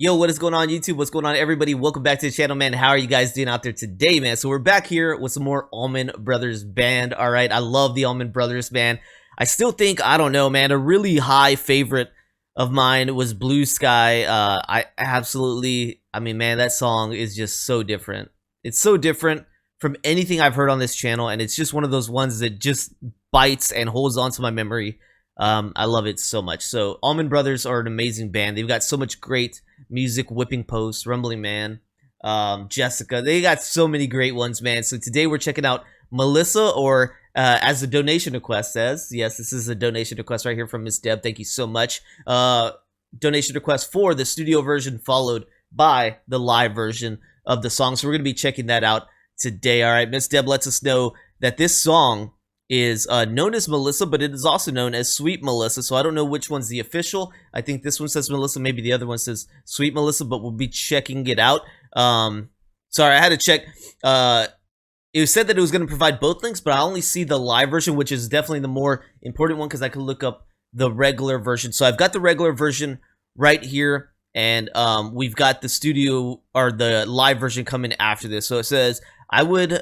Yo, what is going on YouTube? What's going on everybody? Welcome back to the channel, man. How are you guys doing out there today, man? So we're back here with some more Allman Brothers Band. All right, I love the Allman Brothers Band. I still think, I don't know, man, a really high favorite of mine was Blue Sky. I mean, man, that song is just so different. It's so different from anything I've heard on this channel, and it's just one of those ones that just bites and holds on to my memory. I love it so much. So Allman Brothers are an amazing band. They've got so much great music. Whipping Post, Rumbling Man, Jessica. They got so many great ones, man. So today we're checking out Melissa, or as the donation request says. Yes, this is a donation request right here from Miss Deb. Thank you so much. Donation request for the studio version followed by the live version of the song. So we're going to be checking that out today. All right, Miss Deb lets us know that this song is known as Melissa, but it is also known as Sweet Melissa. So I don't know which one's the official. I think this one says Melissa, maybe the other one says Sweet Melissa, but we'll be checking it out. Sorry, I had to check. It was said that it was going to provide both links, but I only see the live version, which is definitely the more important one because I could look up the regular version. So I've got the regular version right here, and we've got the studio or the live version coming after this. So it says, I would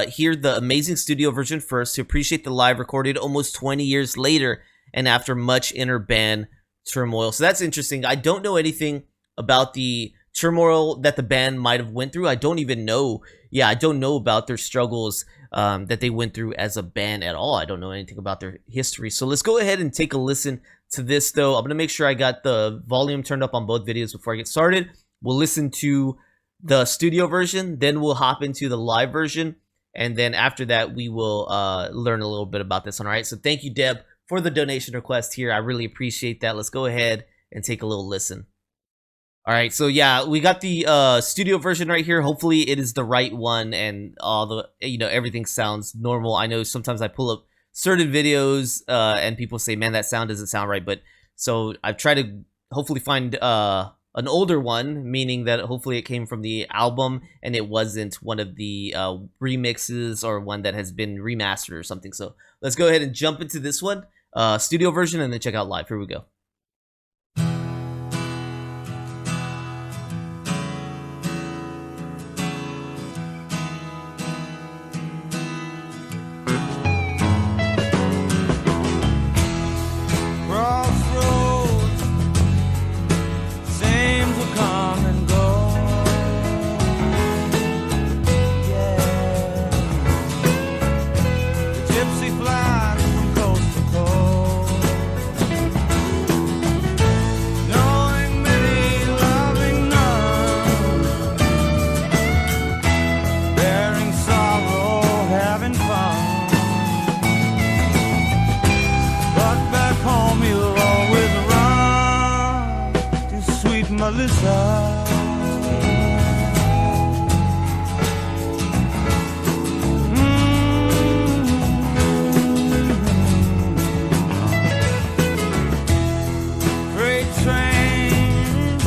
hear the amazing studio version first to appreciate the live recorded almost 20 years later and after much inner band turmoil. So that's interesting. I don't know anything about the turmoil that the band might have went through. I don't even know. Yeah, I don't know about their struggles that they went through as a band at all. I don't know anything about their history. So let's go ahead and take a listen to this, though. I'm going to make sure I got the volume turned up on both videos before I get started. We'll listen to the studio version, then we'll hop into the live version, and then after that we will learn a little bit about this one. All right, so thank you, Deb, for the donation request here. I really appreciate that. Let's go ahead and take a little listen. All right, so yeah, we got the studio version right here. Hopefully it is the right one and all the, everything sounds normal. I know sometimes I pull up certain videos and people say, man, that sound doesn't sound right, but so I've tried to hopefully find an older one, meaning that hopefully it came from the album and it wasn't one of the remixes or one that has been remastered or something. So let's go ahead and jump into this one, studio version, and then check out live. Here we go. Melissa, freight train,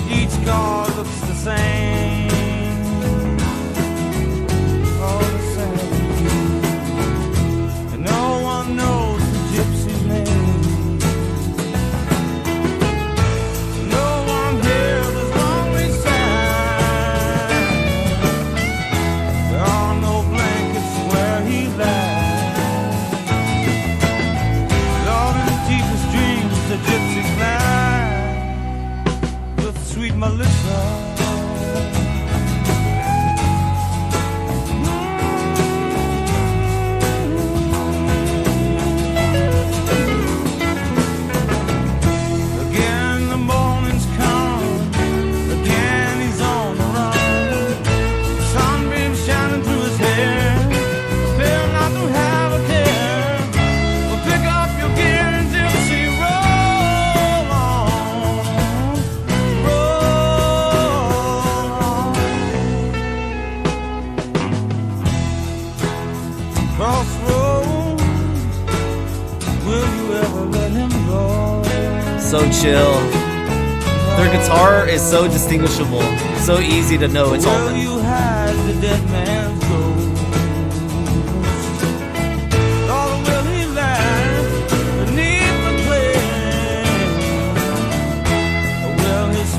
each car looks the same, all the same, and no one knows the gypsy's name. Melissa, again the morning's come, again he's on the run, sunbeam shining through his hair, still not to have a care, well, pick up your gear and gypsy roll on, crossroads, will you ever let him go? So chill. Their guitar is so distinguishable, so easy to know it's Allman. Will you hide the dead man's ghost? Or will he lie beneath the clay? Or will his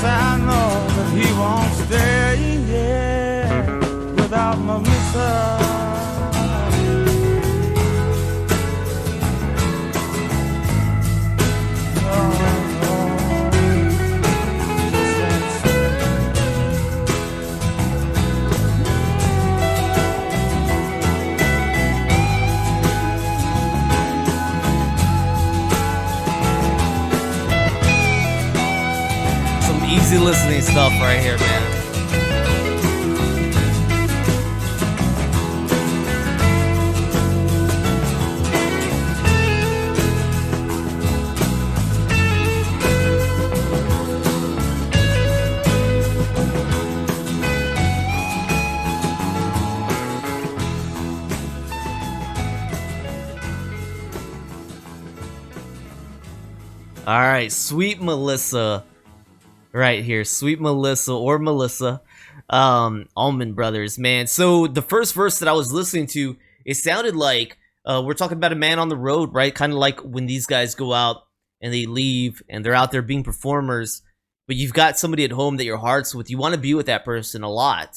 Yes, I know that he won't stay, yeah, without Melissa. Easy listening stuff right here, man. All right, Sweet Melissa. Right here, Sweet Melissa or Melissa, Allman Brothers, man. So the first verse that I was listening to, it sounded like we're talking about a man on the road, right? Kind of like when these guys go out and they leave and they're out there being performers, but you've got somebody at home that your heart's with. You want to be with that person a lot.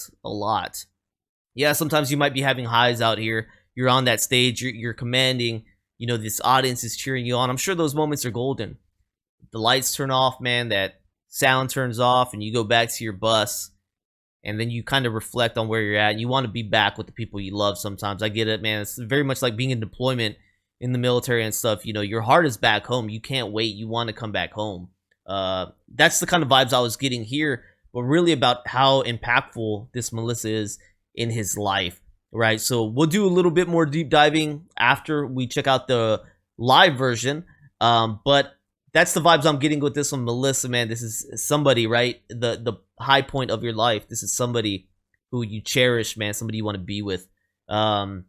Yeah, sometimes you might be having highs out here. You're on that stage, you're commanding, you know, this audience is cheering you on. I'm sure those moments are golden. The lights turn off, man, that sound turns off, and you go back to your bus, and then you kind of reflect on where you're at. You want to be back with the people you love sometimes. I get it, man. It's very much like being in deployment in the military and stuff. You know, your heart is back home. You can't wait. You want to come back home. That's the kind of vibes I was getting here, but really about how impactful this Melissa is in his life, right? So we'll do a little bit more deep diving after we check out the live version, but that's the vibes I'm getting with this one, Melissa, man. This is somebody, right? The high point of your life. This is somebody who you cherish, man. Somebody you want to be with. But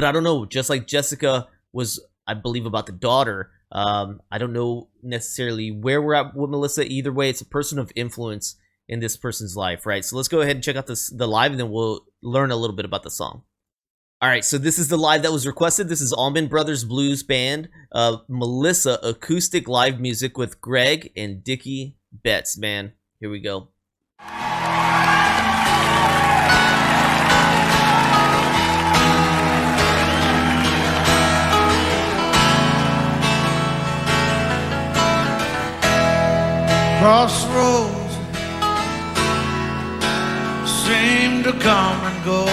I don't know. Just like Jessica was, I believe, about the daughter. I don't know necessarily where we're at with Melissa. Either way, it's a person of influence in this person's life, right? So let's go ahead and check out the live, and then we'll learn a little bit about the song. All right, so this is the live that was requested. This is Allman Brothers Blues Band, Melissa acoustic live music with Greg and Dickie Betts, man. Here we go. Crossroads seem to come and go.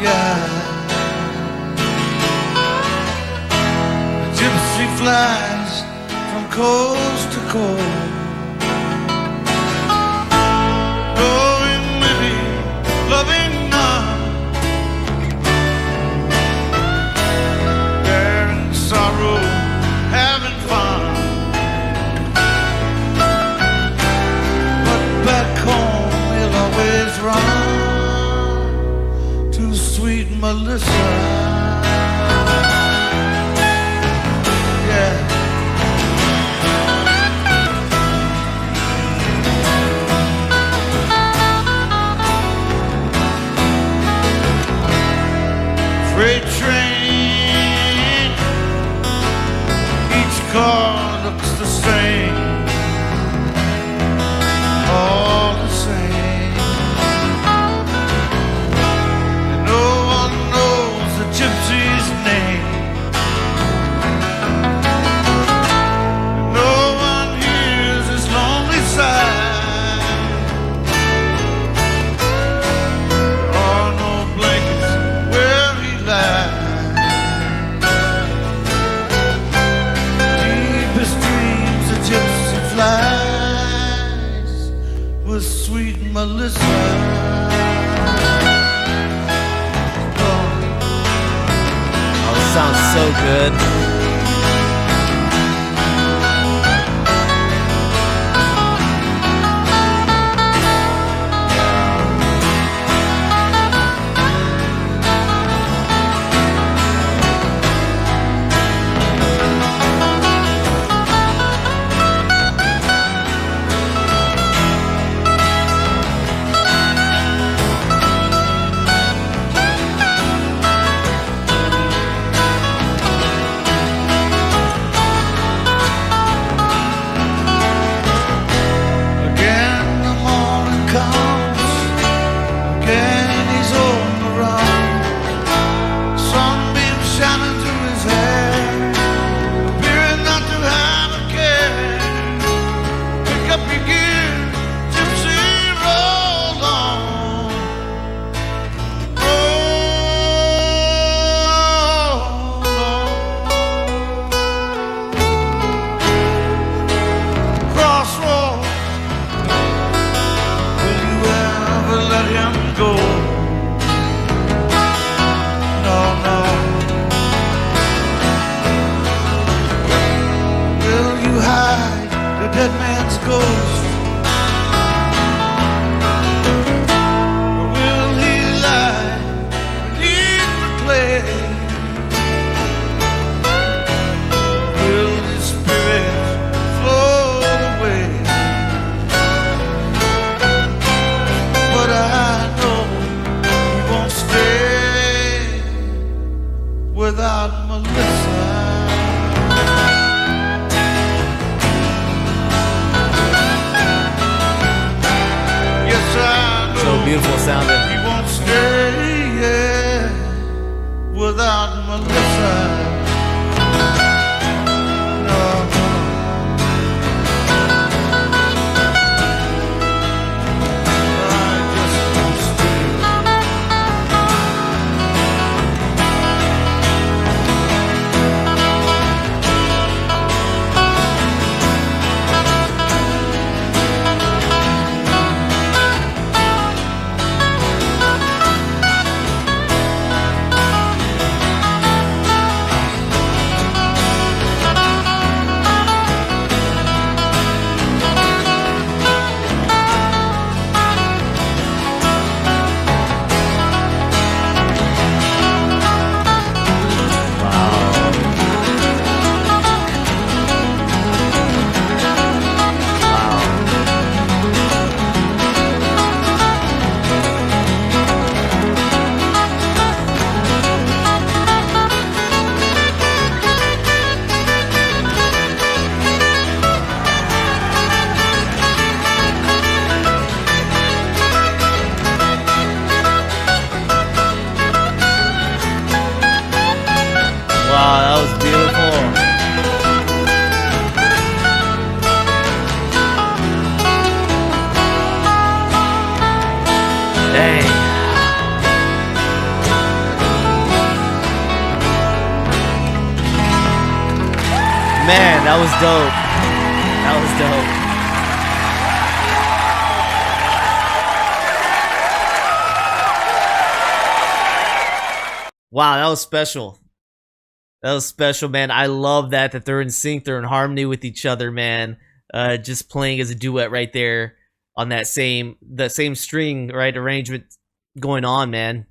Yeah, the gypsy flies from coast to coast, going living, loving none, bearing sorrow, having fun. But back home we'll always run to sweet Melissa. Yeah. Freight train, each car looks the same, all the same. And no one knows the gypsy's name, and no one hears his lonely sigh. There are no blankets where he lies. Deepest dreams a gypsy flies with sweet Melissa. Oh, this sounds so good. Coast. Or will he lie beneath the clay? Will his spirit float away? But I know he won't stay without Melissa. Yes, I know. So beautiful sounding. He won't stay, yeah, without Melissa. No, no. I just won't stay. Wow, that was beautiful. Dang. Man, that was dope. That was dope. Wow, that was special. That was special, man. I love that they're in sync, they're in harmony with each other, man. Just playing as a duet right there on that same string, right, arrangement going on, man.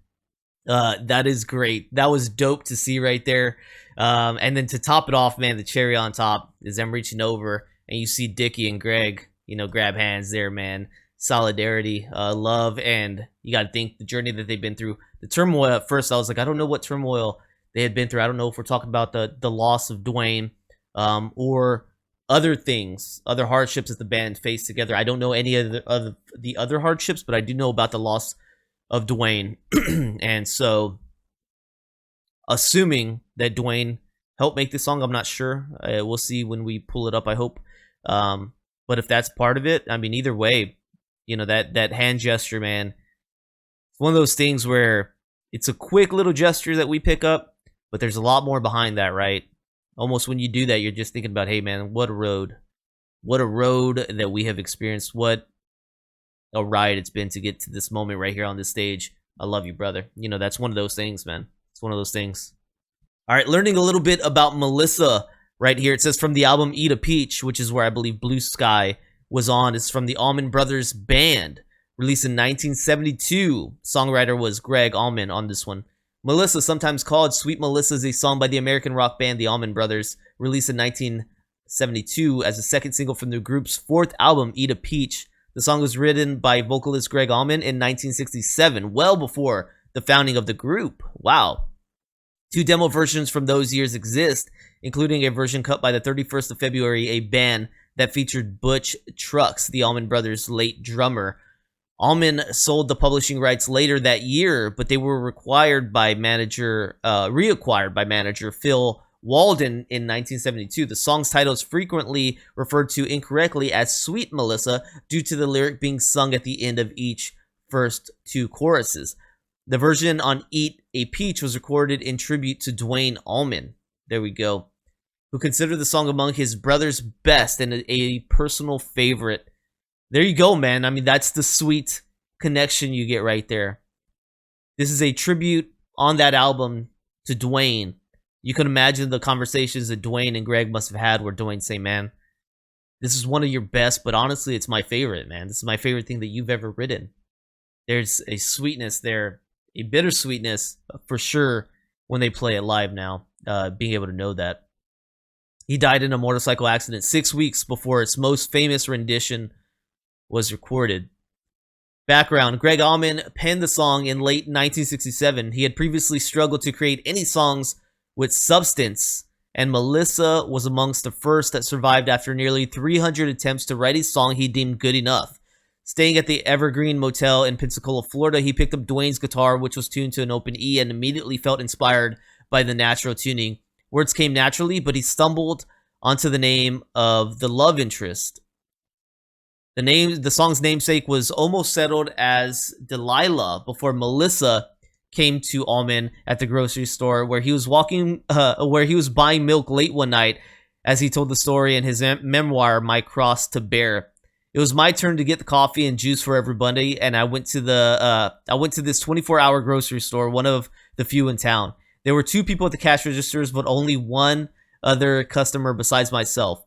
That is great. That was dope to see right there. And then to top it off, man, the cherry on top is them reaching over and you see Dickie and Greg, you know, grab hands there, man. Solidarity, love, and you got to think the journey that they've been through. The turmoil at first, I was like, I don't know what turmoil they had been through. I don't know if we're talking about the loss of Dwayne or other things, other hardships that the band faced together. I don't know any of the other hardships, but I do know about the loss of Dwayne. And so, assuming that Dwayne helped make this song, I'm not sure. We'll see when we pull it up, I hope. But if that's part of it, I mean, either way, you know, that hand gesture, man, it's one of those things where it's a quick little gesture that we pick up, but there's a lot more behind that, right? Almost when you do that, you're just thinking about, hey, man, what a road that we have experienced. What a ride it's been to get to this moment right here on this stage. I love you, brother. You know, that's one of those things, man. It's one of those things. All right, learning a little bit about Melissa right here. It says from the album Eat a Peach, which is where I believe Blue Sky was on. It's from the Allman Brothers Band, released in 1972. Songwriter was Greg Allman on this one. Melissa, sometimes called Sweet Melissa, is a song by the American rock band the Allman Brothers, released in 1972 as a second single from the group's fourth album, Eat a Peach. The song was written by vocalist Greg Allman in 1967, well before the founding of the group. Wow. 2 demo versions from those years exist, including a version cut by the 31st of February, a band that featured Butch Trucks, the Allman Brothers' late drummer. Allman sold the publishing rights later that year, but they were reacquired by manager Phil Walden in 1972. The song's title is frequently referred to incorrectly as Sweet Melissa due to the lyric being sung at the end of each first 2 choruses. The version on Eat a Peach was recorded in tribute to Dwayne Allman. There we go. Who considered the song among his brother's best and a personal favorite. There you go, man. I mean, that's the sweet connection you get right there. This is a tribute on that album to Dwayne. You can imagine the conversations that Dwayne and Greg must have had where Dwayne say, man, This is one of your best, but honestly, it's my favorite, man. This is my favorite thing that you've ever written. There's a sweetness there, a bittersweetness for sure when they play it live now, being able to know that. He died in a motorcycle accident 6 weeks before its most famous rendition was recorded. Background: Greg Allman penned the song in late 1967. He had previously struggled to create any songs with substance, and Melissa was amongst the first that survived after nearly 300 attempts to write a song he deemed good enough. Staying at the Evergreen Motel in Pensacola, Florida, he picked up Dwayne's guitar, which was tuned to an open E, and immediately felt inspired by the natural tuning. Words came naturally, but he stumbled onto the name of the love interest. The song's namesake was almost settled as Delilah before Melissa came to Allman at the grocery store, where he was buying milk late one night, as he told the story in his memoir, My Cross to Bear. It was my turn to get the coffee and juice for everybody, and I went to this 24-hour grocery store, one of the few in town. There were 2 people at the cash registers, but only one other customer besides myself.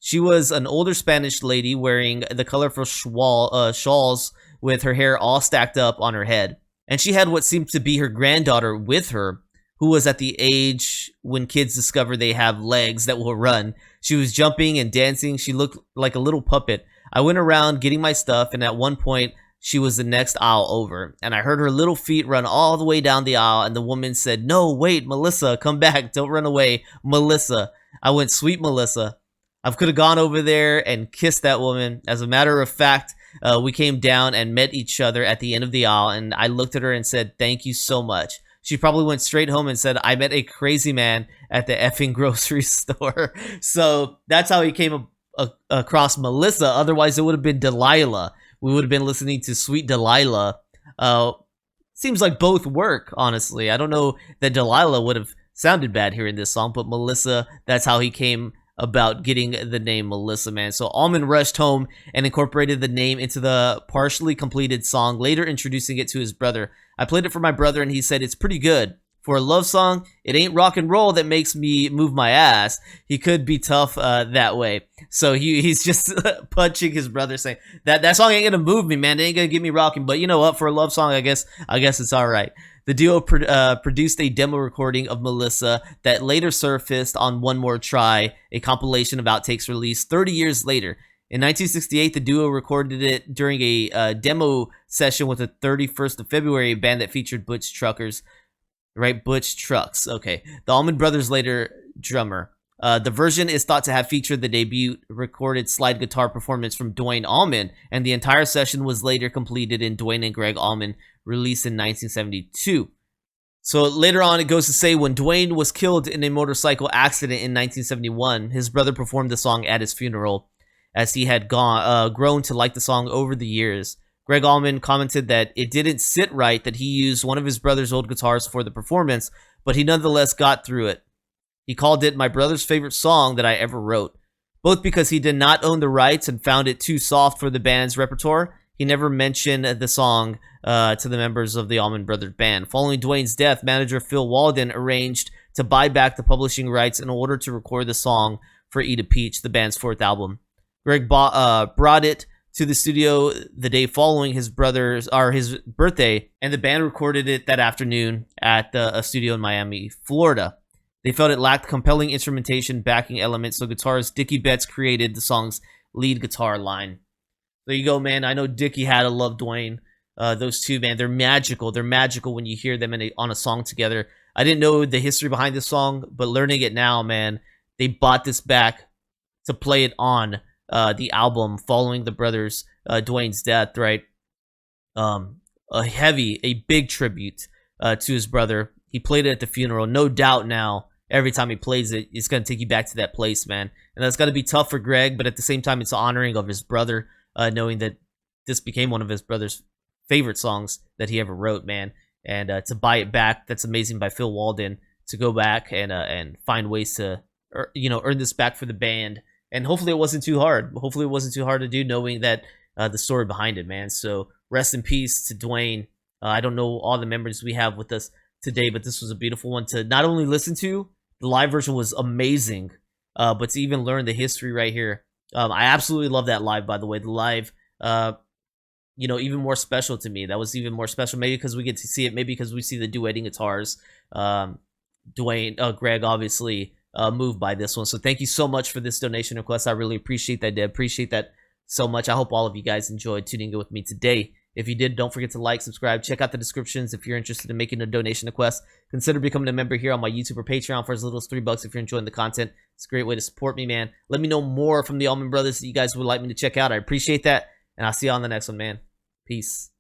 She was an older Spanish lady wearing the colorful shawls with her hair all stacked up on her head. And she had what seemed to be her granddaughter with her, who was at the age when kids discover they have legs that will run. She was jumping and dancing. She looked like a little puppet. I went around getting my stuff, and at one point, she was the next aisle over, and I heard her little feet run all the way down the aisle, and the woman said, "No, wait, Melissa, come back, don't run away, Melissa." I went, "Sweet Melissa." I could have gone over there and kissed that woman. As a matter of fact, we came down and met each other at the end of the aisle, and I looked at her and said, "Thank you so much." She probably went straight home and said, "I met a crazy man at the effing grocery store." So that's how he came across Melissa. Otherwise, it would have been Delilah. We would have been listening to Sweet Delilah. Seems like both work, honestly. I don't know that Delilah would have sounded bad here in this song, but Melissa, that's how he came about getting the name Melissa, man. So Allman rushed home and incorporated the name into the partially completed song, later introducing it to his brother. I played it for my brother, and he said, "It's pretty good. For a love song, it ain't rock and roll that makes me move my ass." He could be tough that way. So he's just punching his brother, saying that song ain't gonna move me, man. It ain't gonna get me rocking. But you know what? For a love song, I guess it's all right. The duo produced a demo recording of Melissa that later surfaced on One More Try, a compilation of outtakes released 30 years later. In 1968, the duo recorded it during a demo session with the 31st of February, a band that featured Butch Truckers. Right, Butch Trucks. Okay. The Allman Brothers later drummer. The version is thought to have featured the debut recorded slide guitar performance from Dwayne Allman, and the entire session was later completed in Dwayne and Greg Allman, released in 1972. So later on, it goes to say, when Dwayne was killed in a motorcycle accident in 1971, his brother performed the song at his funeral, as he had grown to like the song over the years. Greg Allman commented that it didn't sit right that he used one of his brother's old guitars for the performance, but he nonetheless got through it. He called it my brother's favorite song that I ever wrote. Both because he did not own the rights and found it too soft for the band's repertoire, he never mentioned the song to the members of the Allman Brothers Band. Following Dwayne's death, manager Phil Walden arranged to buy back the publishing rights in order to record the song for Eat a Peach, the band's 4th album. Greg brought it to the studio the day following his birthday, and the band recorded it that afternoon at a studio in Miami, Florida. They felt it lacked compelling instrumentation backing elements, so guitarist Dickie Betts created the song's lead guitar line. There you go, man. I know Dickie had to love Dwayne. Those two, man, they're magical. They're magical when you hear them on a song together. I didn't know the history behind this song, but learning it now, man, they bought this back to play it on the album following the brothers Dwayne's death, right? A big tribute to his brother. He played it at the funeral. No doubt now, every time he plays it, it's going to take you back to that place, man. And that's got to be tough for Greg, but at the same time, it's honoring of his brother, knowing that this became one of his brother's favorite songs that he ever wrote, man. And to buy it back, that's amazing by Phil Walden, to go back and find ways to, earn this back for the band. And hopefully it wasn't too hard. Hopefully it wasn't too hard to do, knowing that the story behind it, man. So rest in peace to Dwayne. I don't know all the members we have with us today, but this was a beautiful one to not only listen to, the live version was amazing, but to even learn the history right here I absolutely love that live, by the way. The live, you know, even more special to me. That was even more special, maybe because we get to see it, maybe because we see the duetting guitars. Greg, obviously moved by this one. So thank you so much for this donation request. I really appreciate that, Deb. Appreciate that so much. I hope all of you guys enjoyed tuning in with me today. If you did, don't forget to like, subscribe, check out the descriptions if you're interested in making a donation request. Consider becoming a member here on my YouTube or Patreon for as little as $3 if you're enjoying the content. It's a great way to support me, man. Let me know more from the Allman Brothers that you guys would like me to check out. I appreciate that. And I'll see you on the next one, man. Peace.